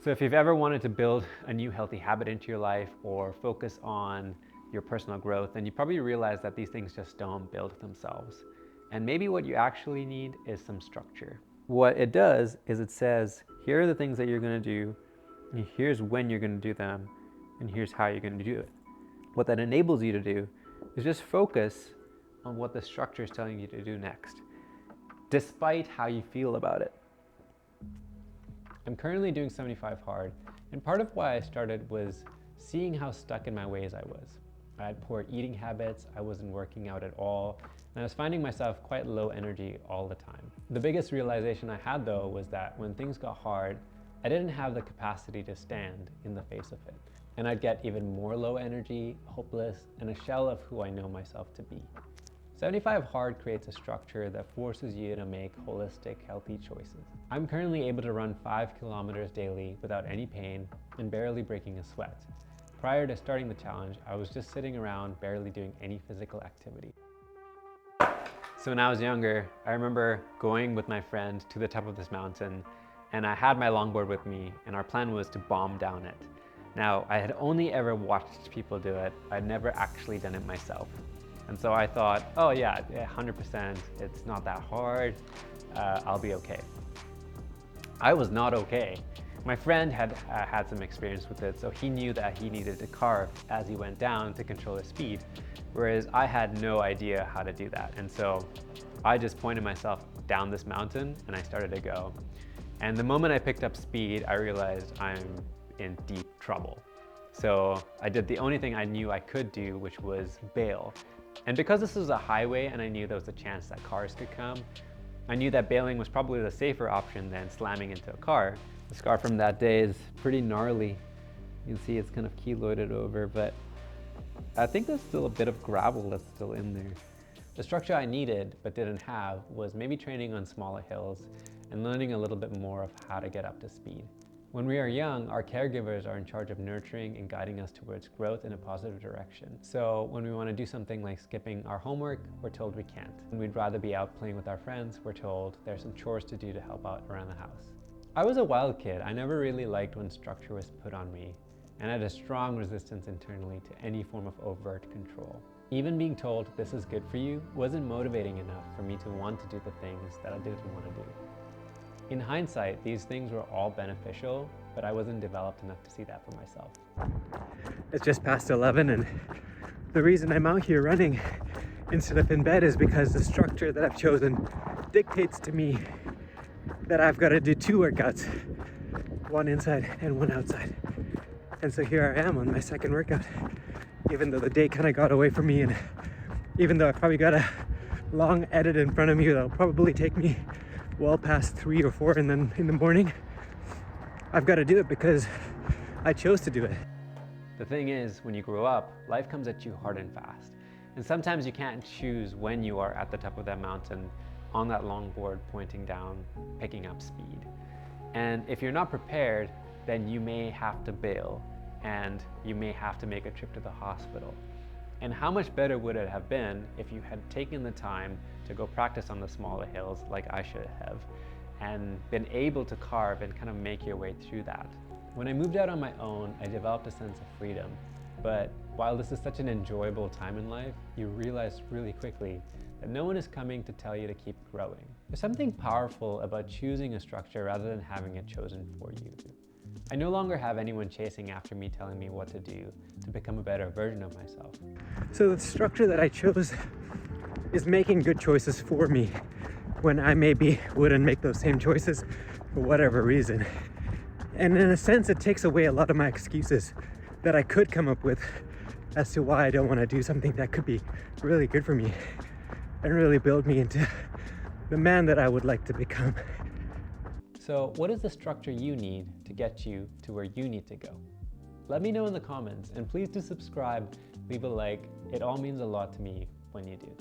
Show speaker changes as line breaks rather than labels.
So if you've ever wanted to build a new healthy habit into your life or focus on your personal growth, then you probably realize that these things just don't build themselves. And maybe what you actually need is some structure. What it does is it says, here are the things that you're going to do, and here's when you're going to do them, and here's how you're going to do it. What that enables you to do is just focus on what the structure is telling you to do next, despite how you feel about it. I'm currently doing 75 hard, and part of why I started was seeing how stuck in my ways I was. I had poor eating habits, I wasn't working out at all, and I was finding myself quite low energy all the time. The biggest realization I had though was that when things got hard, I didn't have the capacity to stand in the face of it. And I'd get even more low energy, hopeless, and a shell of who I know myself to be. 75 Hard creates a structure that forces you to make holistic, healthy choices. I'm currently able to run 5 kilometers daily without any pain and barely breaking a sweat. Prior to starting the challenge, I was just sitting around barely doing any physical activity. So when I was younger, I remember going with my friend to the top of this mountain, and I had my longboard with me, and our plan was to bomb down it. Now, I had only ever watched people do it. I'd never actually done it myself. And so I thought, oh yeah, 100%, it's not that hard, I'll be okay. I was not okay. My friend had had some experience with it, so he knew that he needed to carve as he went down to control his speed, whereas I had no idea how to do that. And so I just pointed myself down this mountain and I started to go. And the moment I picked up speed, I realized I'm in deep trouble. So I did the only thing I knew I could do, which was bail. And because this was a highway and I knew there was a chance that cars could come, I knew that bailing was probably the safer option than slamming into a car. The scar from that day is pretty gnarly. You can see it's kind of keloided over, but I think there's still a bit of gravel that's still in there. The structure I needed but didn't have was maybe training on smaller hills and learning a little bit more of how to get up to speed. When we are young, our caregivers are in charge of nurturing and guiding us towards growth in a positive direction. So when we want to do something like skipping our homework, we're told we can't. When we'd rather be out playing with our friends, we're told there's some chores to do to help out around the house. I was a wild kid. I never really liked when structure was put on me, and I had a strong resistance internally to any form of overt control. Even being told this is good for you wasn't motivating enough for me to want to do the things that I didn't want to do. In hindsight, these things were all beneficial, but I wasn't developed enough to see that for myself. It's just past 11, and the reason I'm out here running instead of in bed is because the structure that I've chosen dictates to me that I've got to do 2 workouts, one inside and one outside. And so here I am on my second workout, even though the day kind of got away from me, and even though I probably got a long edit in front of me that'll probably take me well past 3 or 4 in the morning, I've got to do it because I chose to do it. The thing is, when you grow up, life comes at you hard and fast. And sometimes you can't choose when you are at the top of that mountain, on that longboard pointing down, picking up speed. And if you're not prepared, then you may have to bail, and you may have to make a trip to the hospital. And how much better would it have been if you had taken the time to go practice on the smaller hills like I should have, and been able to carve and kind of make your way through that. When I moved out on my own, I developed a sense of freedom. But while this is such an enjoyable time in life, you realize really quickly that no one is coming to tell you to keep growing. There's something powerful about choosing a structure rather than having it chosen for you. I no longer have anyone chasing after me telling me what to do to become a better version of myself. So the structure that I chose is making good choices for me when I maybe wouldn't make those same choices for whatever reason. And in a sense, it takes away a lot of my excuses that I could come up with as to why I don't want to do something that could be really good for me and really build me into the man that I would like to become. So what is the structure you need to get you to where you need to go? Let me know in the comments, and please do subscribe, leave a like. It all means a lot to me when you do.